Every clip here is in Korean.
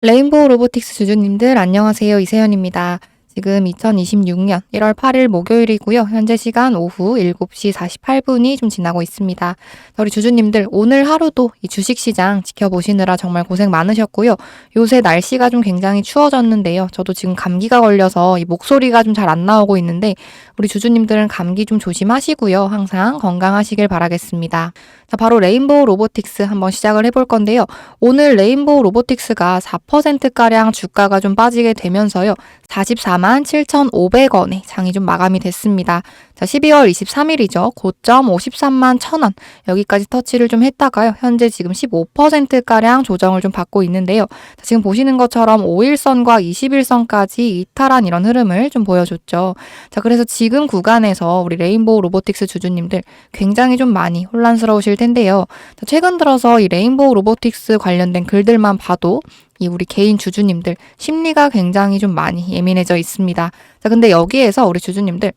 레인보우 로보틱스 주주님들 안녕하세요. 이세연입니다. 지금 2026년 1월 8일 목요일이고요. 현재 시간 오후 7시 48분이 좀 지나고 있습니다. 우리 주주님들 오늘 하루도 이 주식시장 지켜보시느라 정말 고생 많으셨고요. 요새 날씨가 좀 굉장히 추워졌는데요. 저도 지금 감기가 걸려서 이 목소리가 좀 잘 안 나오고 있는데 우리 주주님들은 감기 좀 조심하시고요. 항상 건강하시길 바라겠습니다. 자, 바로 레인보우 로보틱스 한번 시작을 해볼 건데요. 오늘 레인보우 로보틱스가 4%가량 주가가 좀 빠지게 되면서요. 44만 7,500원에 장이 좀 마감이 됐습니다. 자, 12월 23일이죠. 고점 53만 1,000원. 여기까지 터치를 좀 했다가요. 현재 지금 15%가량 조정을 좀 받고 있는데요. 자, 지금 보시는 것처럼 5일선과 21선까지 이탈한 이런 흐름을 좀 보여줬죠. 자, 그래서 지금 구간에서 우리 레인보우 로보틱스 주주님들 굉장히 좀 많이 혼란스러우실 텐데요. 자, 최근 들어서 이 레인보우 로보틱스 관련된 글들만 봐도 이 우리 개인 주주님들 심리가 굉장히 좀 많이 예민해져 있습니다. 자, 근데 여기에서 우리 주주님들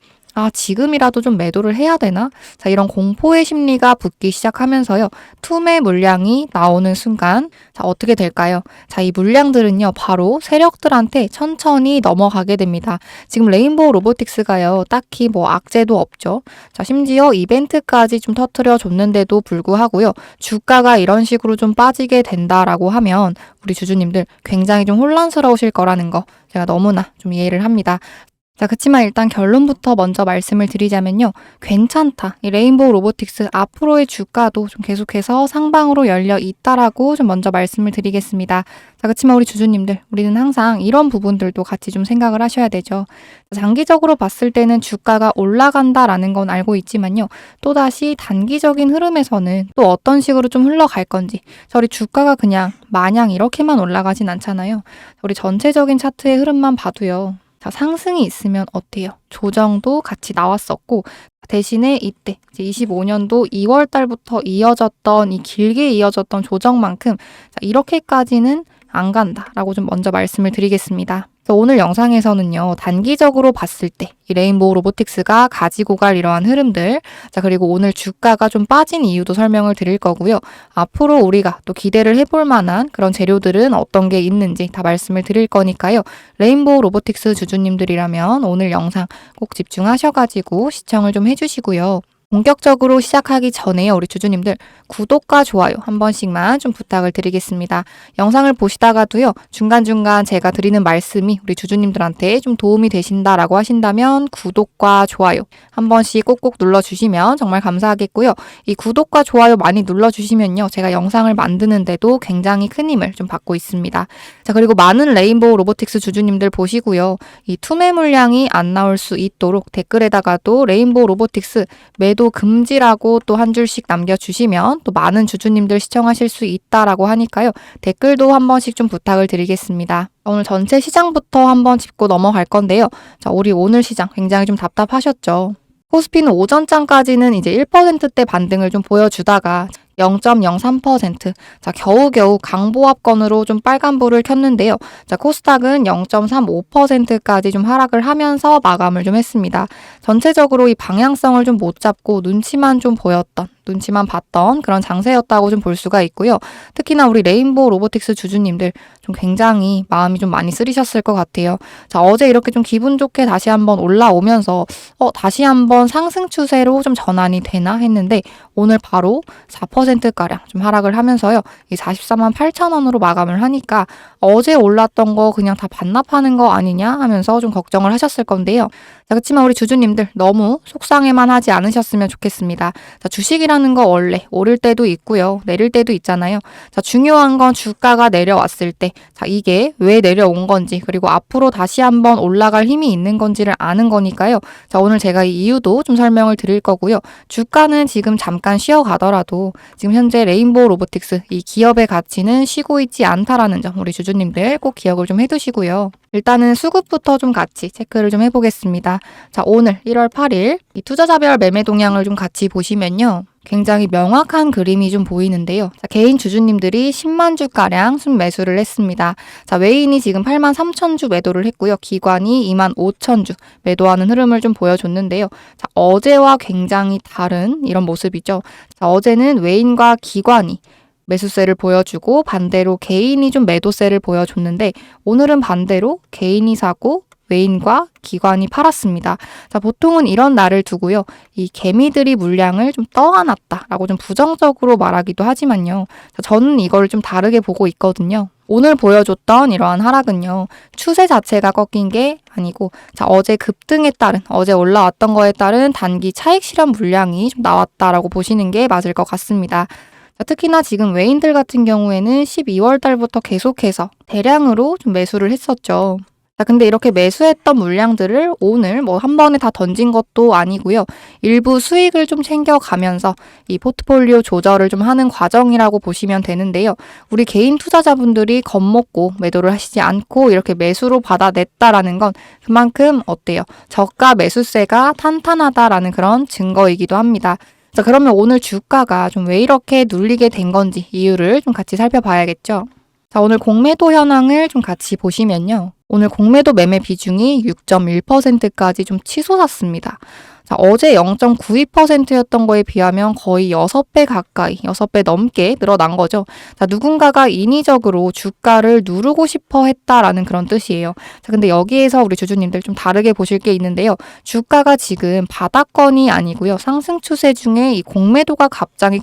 지금이라도 좀 매도를 해야 되나? 자, 이런 공포의 심리가 붙기 시작하면서요. 투매 물량이 나오는 순간, 자, 어떻게 될까요? 자, 이 물량들은요, 바로 세력들한테 천천히 넘어가게 됩니다. 지금 레인보우 로보틱스가요, 딱히 뭐 악재도 없죠. 자, 심지어 이벤트까지 좀 터트려 줬는데도 불구하고요, 주가가 이런 식으로 좀 빠지게 된다라고 하면, 우리 주주님들 굉장히 좀 혼란스러우실 거라는 거, 제가 너무나 좀 이해를 합니다. 자, 그치만 일단 결론부터 먼저 말씀을 드리자면요. 괜찮다. 이 레인보우 로보틱스 앞으로의 주가도 좀 계속해서 상방으로 열려 있다라고 좀 먼저 말씀을 드리겠습니다. 자, 그치만 우리 주주님들, 우리는 항상 이런 부분들도 같이 좀 생각을 하셔야 되죠. 장기적으로 봤을 때는 주가가 올라간다라는 건 알고 있지만요. 또다시 단기적인 흐름에서는 또 어떤 식으로 좀 흘러갈 건지. 우리 주가가 그냥 마냥 이렇게만 올라가진 않잖아요. 우리 전체적인 차트의 흐름만 봐도요. 자, 상승이 있으면 어때요? 조정도 같이 나왔었고 대신에 이때 이제 25년도 2월 달부터 이어졌던 이 길게 이어졌던 조정만큼 자, 이렇게까지는 안 간다라고 좀 먼저 말씀을 드리겠습니다. 오늘 영상에서는요. 단기적으로 봤을 때 이 레인보우 로보틱스가 가지고 갈 이러한 흐름들, 자, 그리고 오늘 주가가 좀 빠진 이유도 설명을 드릴 거고요. 앞으로 우리가 또 기대를 해볼 만한 그런 재료들은 어떤 게 있는지 다 말씀을 드릴 거니까요. 레인보우 로보틱스 주주님들이라면 오늘 영상 꼭 집중하셔가지고 시청을 좀 해주시고요. 본격적으로 시작하기 전에요. 우리 주주님들 구독과 좋아요 한 번씩만 좀 부탁을 드리겠습니다. 영상을 보시다가도요. 중간중간 제가 드리는 말씀이 우리 주주님들한테 좀 도움이 되신다라고 하신다면 구독과 좋아요 한 번씩 꼭꼭 눌러주시면 정말 감사하겠고요. 이 구독과 좋아요 많이 눌러주시면요. 제가 영상을 만드는데도 굉장히 큰 힘을 좀 받고 있습니다. 자, 그리고 많은 레인보우 로보틱스 주주님들 보시고요. 이 투매 물량이 안 나올 수 있도록 댓글에다가도 레인보우 로보틱스 매도 금지라고 또 한 줄씩 남겨주시면 또 많은 주주님들 시청하실 수 있다라고 하니까요. 댓글도 한 번씩 좀 부탁을 드리겠습니다. 오늘 전체 시장부터 한번 짚고 넘어갈 건데요. 자, 우리 오늘 시장 굉장히 좀 답답하셨죠? 코스피는 오전장까지는 이제 1%대 반등을 좀 보여주다가 0.03%. 자, 겨우겨우 강보합권으로 좀 빨간불을 켰는데요. 자, 코스닥은 0.35%까지 좀 하락을 하면서 마감을 좀 했습니다. 전체적으로 이 방향성을 좀 못 잡고 눈치만 좀 보였던, 눈치만 봤던 그런 장세였다고 좀 볼 수가 있고요. 특히나 우리 레인보우 로보틱스 주주님들 좀 굉장히 마음이 좀 많이 쓰리셨을 것 같아요. 자, 어제 이렇게 좀 기분 좋게 다시 한번 올라오면서 다시 한번 상승 추세로 좀 전환이 되나 했는데 오늘 바로 4%가량 좀 하락을 하면서요. 이 44만 8천 원으로 마감을 하니까 어제 올랐던 거 그냥 다 반납하는 거 아니냐 하면서 좀 걱정을 하셨을 건데요. 자, 그렇지만 우리 주주님들 너무 속상해만 하지 않으셨으면 좋겠습니다. 자, 주식이라는 거 원래 오를 때도 있고요. 내릴 때도 있잖아요. 자, 중요한 건 주가가 내려왔을 때 자, 이게 왜 내려온 건지 그리고 앞으로 다시 한번 올라갈 힘이 있는 건지를 아는 거니까요. 자, 오늘 제가 이 이유도 좀 설명을 드릴 거고요. 주가는 지금 잠깐 쉬어가더라도 지금 현재 레인보우 로보틱스 이 기업의 가치는 쉬고 있지 않다라는 점 우리 주주님들 꼭 기억을 좀 해두시고요. 일단은 수급부터 좀 같이 체크를 좀 해보겠습니다. 자, 오늘 1월 8일 이 투자자별 매매 동향을 좀 같이 보시면요. 굉장히 명확한 그림이 좀 보이는데요. 자, 개인 주주님들이 10만 주가량 순매수를 했습니다. 자, 외인이 지금 8만 3천 주 매도를 했고요. 기관이 2만 5천 주 매도하는 흐름을 좀 보여줬는데요. 자, 어제와 굉장히 다른 이런 모습이죠. 자, 어제는 외인과 기관이 매수세를 보여주고 반대로 개인이 좀 매도세를 보여줬는데 오늘은 반대로 개인이 사고 외인과 기관이 팔았습니다. 자, 보통은 이런 날을 두고요. 이 개미들이 물량을 좀 떠안았다라고 좀 부정적으로 말하기도 하지만요. 자, 저는 이걸 좀 다르게 보고 있거든요. 오늘 보여줬던 이러한 하락은요. 추세 자체가 꺾인 게 아니고 자, 어제 급등에 따른 어제 올라왔던 거에 따른 단기 차익 실현 물량이 좀 나왔다라고 보시는 게 맞을 것 같습니다. 자, 특히나 지금 외인들 같은 경우에는 12월 달부터 계속해서 대량으로 좀 매수를 했었죠. 자, 근데 이렇게 매수했던 물량들을 오늘 뭐 한 번에 다 던진 것도 아니고요. 일부 수익을 좀 챙겨가면서 이 포트폴리오 조절을 좀 하는 과정이라고 보시면 되는데요. 우리 개인 투자자분들이 겁먹고 매도를 하시지 않고 이렇게 매수로 받아냈다라는 건 그만큼 어때요? 저가 매수세가 탄탄하다라는 그런 증거이기도 합니다. 자, 그러면 오늘 주가가 좀 왜 이렇게 눌리게 된 건지 이유를 좀 같이 살펴봐야겠죠. 자, 오늘 공매도 현황을 좀 같이 보시면요. 오늘 공매도 매매 비중이 6.1%까지 좀 치솟았습니다. 자, 어제 0.92%였던 거에 비하면 거의 6배 가까이, 6배 넘게 늘어난 거죠. 자, 누군가가 인위적으로 주가를 누르고 싶어 했다라는 그런 뜻이에요. 자, 근데 여기에서 우리 주주님들 좀 다르게 보실 게 있는데요. 주가가 지금 바닥권이 아니고요. 상승 추세 중에 이 공매도가 갑자기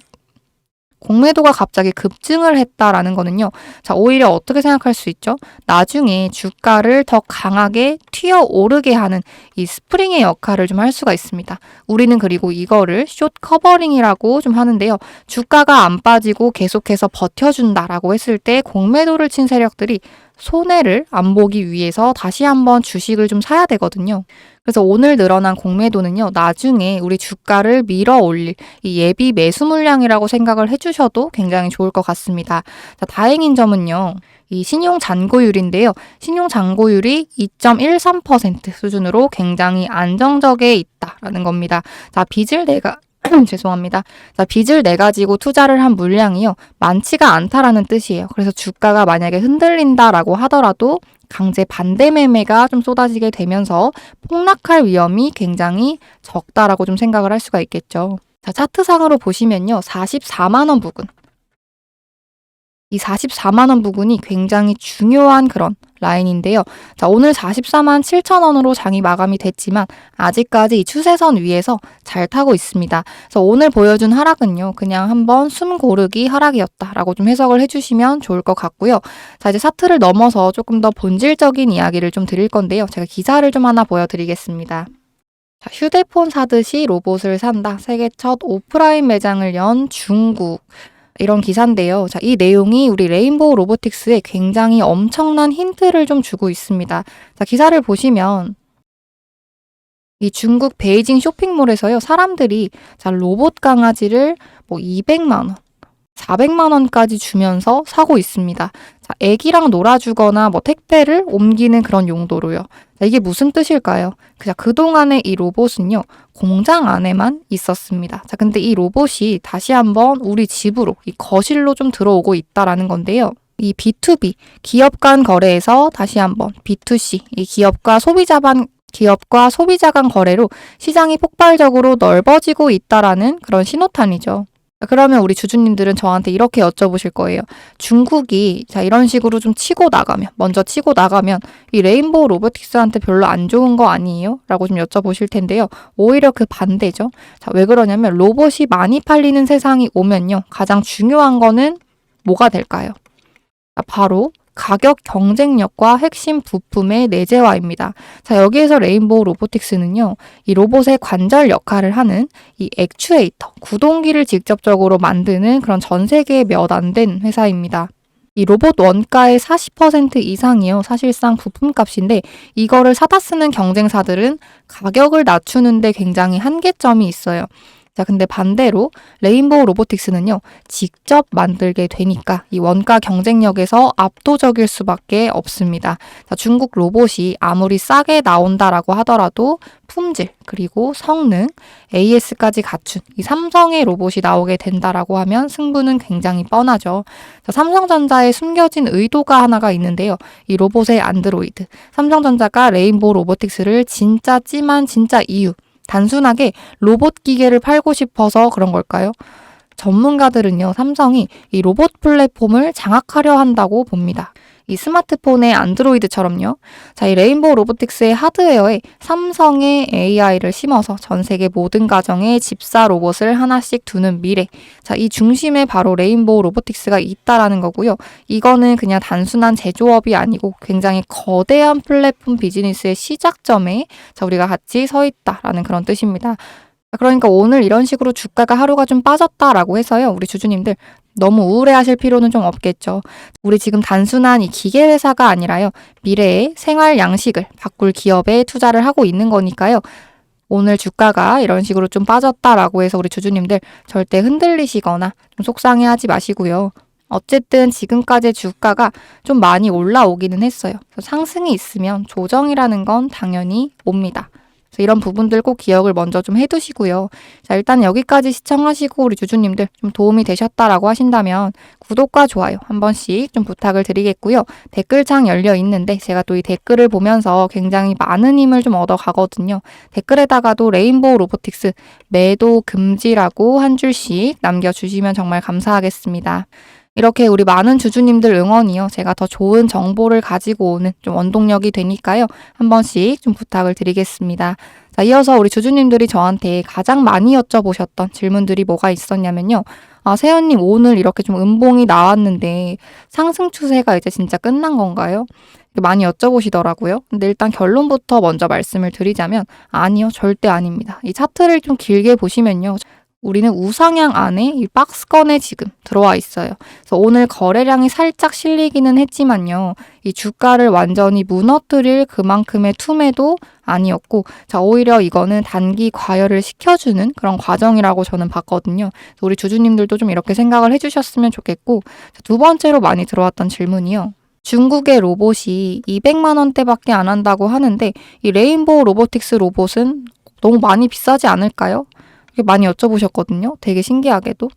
급증을 했다라는 거는요. 자, 오히려 어떻게 생각할 수 있죠? 나중에 주가를 더 강하게 튀어오르게 하는 이 스프링의 역할을 좀 할 수가 있습니다. 우리는 그리고 이거를 숏 커버링이라고 좀 하는데요. 주가가 안 빠지고 계속해서 버텨준다라고 했을 때 공매도를 친 세력들이 손해를 안 보기 위해서 다시 한번 주식을 좀 사야 되거든요. 그래서 오늘 늘어난 공매도는요, 나중에 우리 주가를 밀어 올릴 이 예비 매수 물량이라고 생각을 해주셔도 굉장히 좋을 것 같습니다. 자, 다행인 점은요, 이 신용 잔고율인데요. 신용 잔고율이 2.13% 수준으로 굉장히 안정적에 있다라는 겁니다. 자, 빚을 죄송합니다. 자, 빚을 내 가지고 투자를 한 물량이요. 많지가 않다라는 뜻이에요. 그래서 주가가 만약에 흔들린다라고 하더라도 강제 반대 매매가 좀 쏟아지게 되면서 폭락할 위험이 굉장히 적다라고 좀 생각을 할 수가 있겠죠. 자, 차트상으로 보시면요. 44만 원 부근. 이 44만 원 부근이 굉장히 중요한 그런 라인인데요. 자, 오늘 44만 7천 원으로 장이 마감이 됐지만 아직까지 이 추세선 위에서 잘 타고 있습니다. 그래서 오늘 보여준 하락은요. 그냥 한번 숨 고르기 하락이었다라고 좀 해석을 해주시면 좋을 것 같고요. 자, 이제 차트를 넘어서 조금 더 본질적인 이야기를 좀 드릴 건데요. 제가 기사를 좀 하나 보여드리겠습니다. 자, 휴대폰 사듯이 로봇을 산다. 세계 첫 오프라인 매장을 연 중국. 이런 기사인데요. 자, 이 내용이 우리 레인보우 로보틱스에 굉장히 엄청난 힌트를 좀 주고 있습니다. 자, 기사를 보시면 이 중국 베이징 쇼핑몰에서요. 사람들이 자, 로봇 강아지를 뭐 200만 원, 400만 원까지 주면서 사고 있습니다. 자, 애기랑 놀아주거나 뭐 택배를 옮기는 그런 용도로요. 자, 이게 무슨 뜻일까요? 그동안의 이 로봇은요. 공장 안에만 있었습니다. 자, 근데 이 로봇이 다시 한번 우리 집으로, 이 거실로 좀 들어오고 있다라는 건데요. 이 B2B, 기업 간 거래에서 다시 한번 B2C, 이 기업과 소비자 간 거래로 시장이 폭발적으로 넓어지고 있다라는 그런 신호탄이죠. 그러면 우리 주주님들은 저한테 이렇게 여쭤보실 거예요. 중국이 자 이런 식으로 좀 먼저 치고 나가면 이 레인보우 로보틱스한테 별로 안 좋은 거 아니에요? 라고 좀 여쭤보실 텐데요. 오히려 그 반대죠. 자, 왜 그러냐면 로봇이 많이 팔리는 세상이 오면요. 가장 중요한 거는 뭐가 될까요? 바로 가격 경쟁력과 핵심 부품의 내재화입니다. 자, 여기에서 레인보우 로보틱스는요, 이 로봇의 관절 역할을 하는 이 액추에이터, 구동기를 직접적으로 만드는 그런 전 세계에 몇 안 된 회사입니다. 이 로봇 원가의 40% 이상이요. 사실상 부품값인데 이거를 사다 쓰는 경쟁사들은 가격을 낮추는데 굉장히 한계점이 있어요. 자, 근데 반대로 레인보우 로보틱스는요, 직접 만들게 되니까 이 원가 경쟁력에서 압도적일 수밖에 없습니다. 자, 중국 로봇이 아무리 싸게 나온다라고 하더라도 품질, 그리고 성능, AS까지 갖춘 이 삼성의 로봇이 나오게 된다라고 하면 승부는 굉장히 뻔하죠. 자, 삼성전자에 숨겨진 의도가 하나가 있는데요. 이 로봇의 안드로이드. 삼성전자가 레인보우 로보틱스를 진짜 찜한 진짜 이유. 단순하게 로봇 기계를 팔고 싶어서 그런 걸까요? 전문가들은요, 삼성이 이 로봇 플랫폼을 장악하려 한다고 봅니다. 이 스마트폰의 안드로이드처럼요. 자, 이 레인보우 로보틱스의 하드웨어에 삼성의 AI를 심어서 전 세계 모든 가정에 집사 로봇을 하나씩 두는 미래. 자, 이 중심에 바로 레인보우 로보틱스가 있다라는 거고요. 이거는 그냥 단순한 제조업이 아니고 굉장히 거대한 플랫폼 비즈니스의 시작점에 자, 우리가 같이 서 있다라는 그런 뜻입니다. 그러니까 오늘 이런 식으로 주가가 하루가 좀 빠졌다라고 해서요. 우리 주주님들 너무 우울해하실 필요는 좀 없겠죠. 우리 지금 단순한 이 기계회사가 아니라요. 미래의 생활 양식을 바꿀 기업에 투자를 하고 있는 거니까요. 오늘 주가가 이런 식으로 좀 빠졌다라고 해서 우리 주주님들 절대 흔들리시거나 좀 속상해하지 마시고요. 어쨌든 지금까지 주가가 좀 많이 올라오기는 했어요. 상승이 있으면 조정이라는 건 당연히 옵니다. 이런 부분들 꼭 기억을 먼저 좀 해두시고요. 자, 일단 여기까지 시청하시고 우리 주주님들 좀 도움이 되셨다라고 하신다면 구독과 좋아요 한 번씩 좀 부탁을 드리겠고요. 댓글창 열려 있는데 제가 또 이 댓글을 보면서 굉장히 많은 힘을 좀 얻어가거든요. 댓글에다가도 레인보우 로보틱스 매도 금지라고 한 줄씩 남겨주시면 정말 감사하겠습니다. 이렇게 우리 많은 주주님들 응원이요. 제가 더 좋은 정보를 가지고 오는 좀 원동력이 되니까요. 한 번씩 좀 부탁을 드리겠습니다. 자, 이어서 우리 주주님들이 저한테 가장 많이 여쭤보셨던 질문들이 뭐가 있었냐면요. 아, 세연님 오늘 이렇게 좀 음봉이 나왔는데 상승 추세가 이제 진짜 끝난 건가요? 많이 여쭤보시더라고요. 근데 일단 결론부터 먼저 말씀을 드리자면 아니요. 절대 아닙니다. 이 차트를 좀 길게 보시면요. 우리는 우상향 안에 이 박스권에 지금 들어와 있어요. 그래서 오늘 거래량이 살짝 실리기는 했지만요. 이 주가를 완전히 무너뜨릴 그만큼의 툼에도 아니었고, 자, 오히려 이거는 단기 과열을 시켜주는 그런 과정이라고 저는 봤거든요. 우리 주주님들도 좀 이렇게 생각을 해주셨으면 좋겠고, 자, 두 번째로 많이 들어왔던 질문이요. 중국의 로봇이 200만 원대밖에 안 한다고 하는데 이 레인보우 로보틱스 로봇은 너무 많이 비싸지 않을까요? 많이 여쭤보셨거든요. 되게 신기하게도.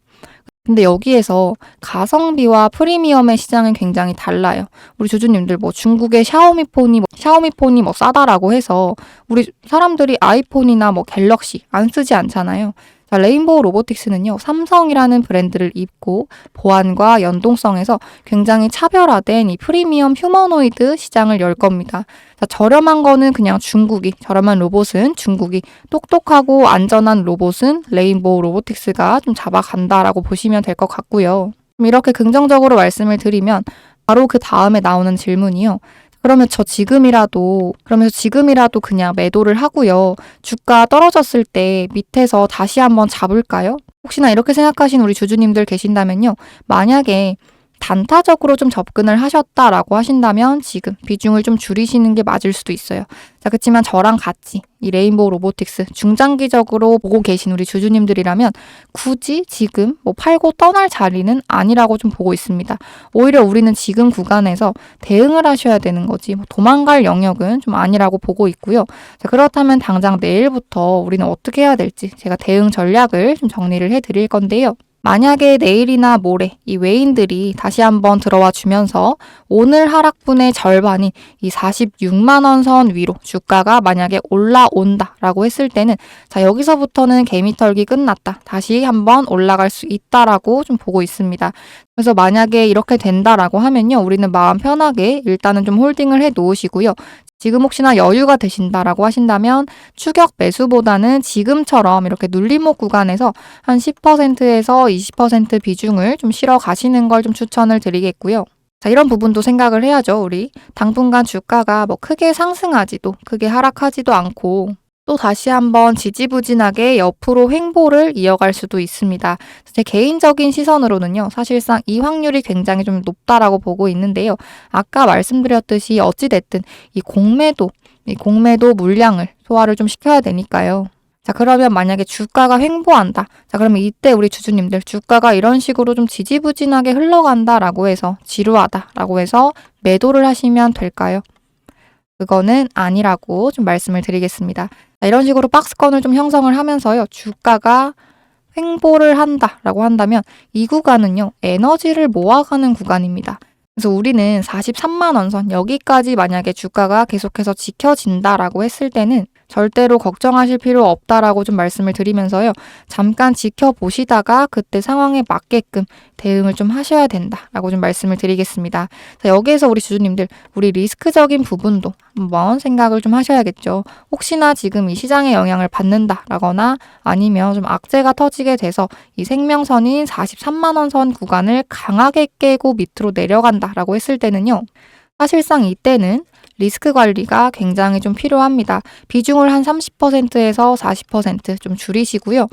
근데 여기에서 가성비와 프리미엄의 시장은 굉장히 달라요. 우리 주주님들 뭐 중국의 샤오미폰이 뭐 싸다라고 해서 우리 사람들이 아이폰이나 뭐 갤럭시 안 쓰지 않잖아요. 자, 레인보우 로보틱스는요. 삼성이라는 브랜드를 입고 보안과 연동성에서 굉장히 차별화된 이 프리미엄 휴머노이드 시장을 열 겁니다. 자, 저렴한 거는 그냥 중국이, 저렴한 로봇은 중국이, 똑똑하고 안전한 로봇은 레인보우 로보틱스가 좀 잡아간다라고 보시면 될 것 같고요. 이렇게 긍정적으로 말씀을 드리면 바로 그 다음에 나오는 질문이요. 그러면서 지금이라도 그냥 매도를 하고요. 주가 떨어졌을 때 밑에서 다시 한번 잡을까요? 혹시나 이렇게 생각하신 우리 주주님들 계신다면요. 만약에 단타적으로 좀 접근을 하셨다라고 하신다면 지금 비중을 좀 줄이시는 게 맞을 수도 있어요. 자, 그렇지만 저랑 같이 이 레인보우 로보틱스 중장기적으로 보고 계신 우리 주주님들이라면 굳이 지금 뭐 팔고 떠날 자리는 아니라고 좀 보고 있습니다. 오히려 우리는 지금 구간에서 대응을 하셔야 되는 거지 뭐 도망갈 영역은 좀 아니라고 보고 있고요. 자, 그렇다면 당장 내일부터 우리는 어떻게 해야 될지 제가 대응 전략을 좀 정리를 해드릴 건데요. 만약에 내일이나 모레 이 외인들이 다시 한번 들어와 주면서 오늘 하락분의 절반인 이 46만 원 선 위로 주가가 만약에 올라온다라고 했을 때는 자, 여기서부터는 개미털기 끝났다. 다시 한번 올라갈 수 있다라고 좀 보고 있습니다. 그래서 만약에 이렇게 된다라고 하면요. 우리는 마음 편하게 일단은 좀 홀딩을 해 놓으시고요. 지금 혹시나 여유가 되신다라고 하신다면 추격 매수보다는 지금처럼 이렇게 눌림목 구간에서 한 10%에서 20% 비중을 좀 실어 가시는 걸 좀 추천을 드리겠고요. 자, 이런 부분도 생각을 해야죠, 우리. 당분간 주가가 뭐 크게 상승하지도 크게 하락하지도 않고 또 다시 한번 지지부진하게 옆으로 횡보를 이어갈 수도 있습니다. 제 개인적인 시선으로는요. 사실상 이 확률이 굉장히 좀 높다라고 보고 있는데요. 아까 말씀드렸듯이 어찌됐든 이 공매도 물량을 소화를 좀 시켜야 되니까요. 자, 그러면 만약에 주가가 횡보한다. 자, 그러면 이때 우리 주주님들 주가가 이런 식으로 좀 지지부진하게 흘러간다라고 해서 지루하다라고 해서 매도를 하시면 될까요? 그거는 아니라고 좀 말씀을 드리겠습니다. 자, 이런 식으로 박스권을 좀 형성을 하면서요. 주가가 횡보를 한다라고 한다면 이 구간은요. 에너지를 모아가는 구간입니다. 그래서 우리는 43만 원 선 여기까지 만약에 주가가 계속해서 지켜진다라고 했을 때는 절대로 걱정하실 필요 없다라고 좀 말씀을 드리면서요. 잠깐 지켜보시다가 그때 상황에 맞게끔 대응을 좀 하셔야 된다라고 좀 말씀을 드리겠습니다. 자, 여기에서 우리 주주님들 우리 리스크적인 부분도 한번 생각을 좀 하셔야겠죠. 혹시나 지금 이 시장의 영향을 받는다라거나 아니면 좀 악재가 터지게 돼서 이 생명선인 43만 원 선 구간을 강하게 깨고 밑으로 내려간다라고 했을 때는요. 사실상 이때는 리스크 관리가 굉장히 좀 필요합니다. 비중을 한 30%에서 40% 좀 줄이시고요.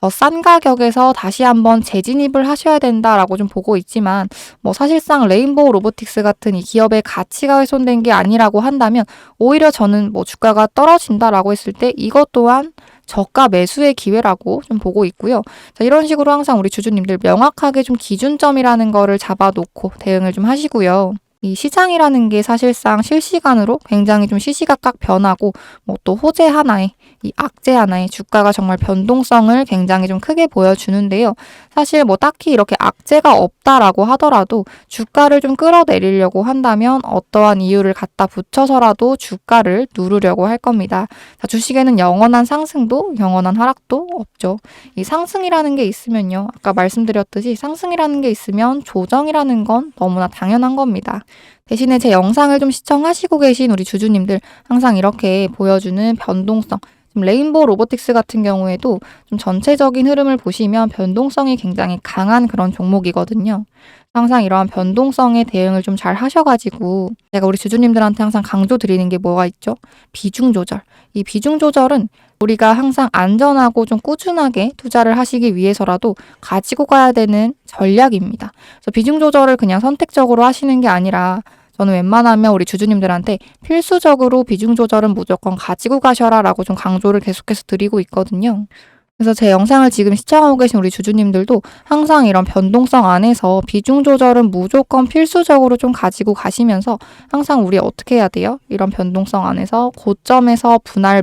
더 싼 가격에서 다시 한번 재진입을 하셔야 된다라고 좀 보고 있지만 사실상 레인보우 로보틱스 같은 이 기업의 가치가 훼손된 게 아니라고 한다면 오히려 저는 주가가 떨어진다라고 했을 때 이것 또한 저가 매수의 기회라고 좀 보고 있고요. 자, 이런 식으로 항상 우리 주주님들 명확하게 좀 기준점이라는 거를 잡아놓고 대응을 좀 하시고요. 이 시장이라는 게 사실상 실시간으로 굉장히 좀 시시각각 변하고 또 호재 하나에 이 악재 하나에 주가가 정말 변동성을 굉장히 좀 크게 보여주는데요. 사실 딱히 이렇게 악재가 없다라고 하더라도 주가를 좀 끌어내리려고 한다면 어떠한 이유를 갖다 붙여서라도 주가를 누르려고 할 겁니다. 자, 주식에는 영원한 상승도 영원한 하락도 없죠. 이 상승이라는 게 있으면요. 아까 말씀드렸듯이 상승이라는 게 있으면 조정이라는 건 너무나 당연한 겁니다. 대신에 제 영상을 좀 시청하시고 계신 우리 주주님들 항상 이렇게 보여주는 변동성, 지금 레인보우 로보틱스 같은 경우에도 좀 전체적인 흐름을 보시면 변동성이 굉장히 강한 그런 종목이거든요. 항상 이러한 변동성에 대응을 좀 잘 하셔가지고 제가 우리 주주님들한테 항상 강조드리는 게 뭐가 있죠? 비중 조절. 이 비중 조절은 우리가 항상 안전하고 좀 꾸준하게 투자를 하시기 위해서라도 가지고 가야 되는 전략입니다. 그래서 비중 조절을 그냥 선택적으로 하시는 게 아니라 저는 웬만하면 우리 주주님들한테 필수적으로 비중 조절은 무조건 가지고 가셔라 라고 좀 강조를 계속해서 드리고 있거든요. 그래서 제 영상을 지금 시청하고 계신 우리 주주님들도 항상 이런 변동성 안에서 비중 조절은 무조건 필수적으로 좀 가지고 가시면서 항상 우리 어떻게 해야 돼요? 이런 변동성 안에서 고점에서 분할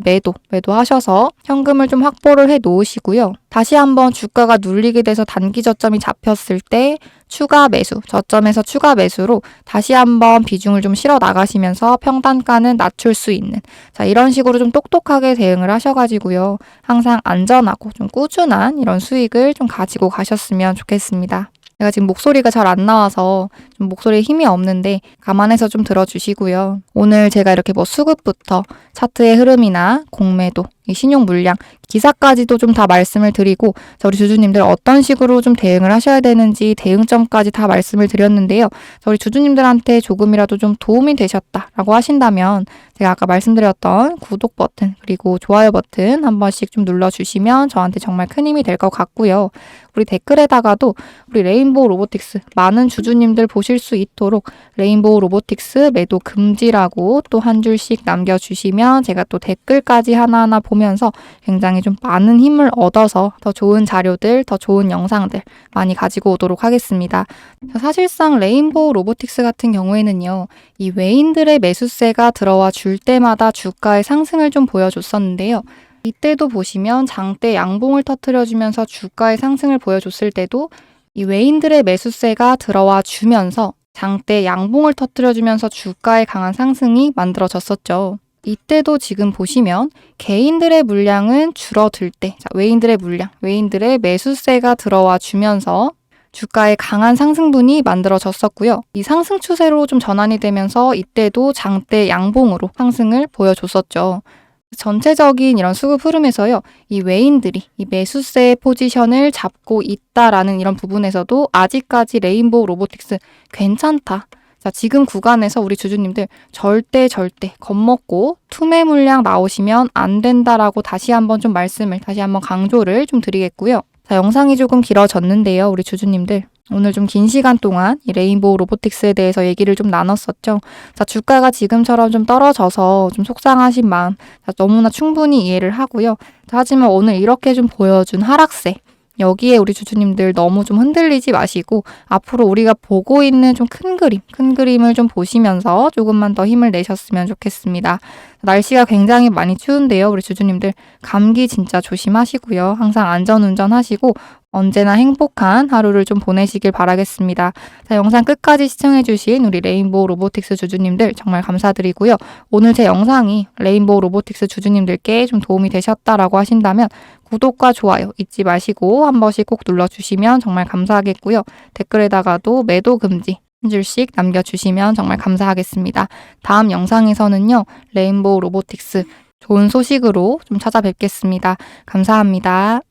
매도하셔서 현금을 좀 확보를 해 놓으시고요. 다시 한번 주가가 눌리게 돼서 단기 저점이 잡혔을 때 추가 매수, 저점에서 추가 매수로 다시 한번 비중을 좀 실어 나가시면서 평단가는 낮출 수 있는 이런 식으로 좀 똑똑하게 대응을 하셔가지고요. 항상 안전하고 좀 꾸준한 이런 수익을 좀 가지고 가셨으면 좋겠습니다. 제가 지금 목소리가 잘 안 나와서 좀 목소리에 힘이 없는데 감안해서 좀 들어주시고요. 오늘 제가 이렇게 수급부터 차트의 흐름이나 공매도, 이 신용 물량, 기사까지도 좀 다 말씀을 드리고 우리 주주님들 어떤 식으로 좀 대응을 하셔야 되는지 대응점까지 다 말씀을 드렸는데요. 우리 주주님들한테 조금이라도 좀 도움이 되셨다라고 하신다면 제가 아까 말씀드렸던 구독 버튼 그리고 좋아요 버튼 한 번씩 좀 눌러주시면 저한테 정말 큰 힘이 될 것 같고요. 우리 댓글에다가도 우리 레인보우 로보틱스 많은 주주님들 보실 수 있도록 레인보우 로보틱스 매도 금지라고 또 한 줄씩 남겨주시면 제가 또 댓글까지 하나하나 보면서 굉장히 좀 많은 힘을 얻어서 더 좋은 자료들, 더 좋은 영상들 많이 가지고 오도록 하겠습니다. 사실상 레인보우 로보틱스 같은 경우에는요. 이 외인들의 매수세가 들어와 줄 때마다 주가의 상승을 좀 보여줬었는데요. 이때도 보시면 장대 양봉을 터뜨려주면서 주가의 상승을 보여줬을 때도 이 외인들의 매수세가 들어와 주면서 장대 양봉을 터뜨려주면서 주가의 강한 상승이 만들어졌었죠. 이때도 지금 보시면 개인들의 물량은 줄어들 때 외인들의 물량, 외인들의 매수세가 들어와 주면서 주가의 강한 상승분이 만들어졌었고요. 이 상승 추세로 좀 전환이 되면서 이때도 장대 양봉으로 상승을 보여줬었죠. 전체적인 이런 수급 흐름에서요. 이 외인들이 이 매수세 포지션을 잡고 있다라는 이런 부분에서도 아직까지 레인보우 로보틱스 괜찮다. 자, 지금 구간에서 우리 주주님들 절대 겁먹고 투매 물량 나오시면 안 된다라고 다시 한번 좀 강조를 좀 드리겠고요. 자, 영상이 조금 길어졌는데요. 우리 주주님들 오늘 좀 긴 시간 동안 이 레인보우 로보틱스에 대해서 얘기를 좀 나눴었죠. 자, 주가가 지금처럼 좀 떨어져서 좀 속상하신 마음 너무나 충분히 이해를 하고요. 자, 하지만 오늘 이렇게 좀 보여준 하락세, 여기에 우리 주주님들 너무 좀 흔들리지 마시고 앞으로 우리가 보고 있는 좀 큰 그림을 좀 보시면서 조금만 더 힘을 내셨으면 좋겠습니다. 날씨가 굉장히 많이 추운데요. 우리 주주님들 감기 진짜 조심하시고요. 항상 안전운전 하시고 언제나 행복한 하루를 좀 보내시길 바라겠습니다. 자, 영상 끝까지 시청해주신 우리 레인보우 로보틱스 주주님들 정말 감사드리고요. 오늘 제 영상이 레인보우 로보틱스 주주님들께 좀 도움이 되셨다라고 하신다면 구독과 좋아요 잊지 마시고 한 번씩 꼭 눌러주시면 정말 감사하겠고요. 댓글에다가도 매도 금지 한 줄씩 남겨주시면 정말 감사하겠습니다. 다음 영상에서는요. 레인보우 로보틱스 좋은 소식으로 좀 찾아뵙겠습니다. 감사합니다.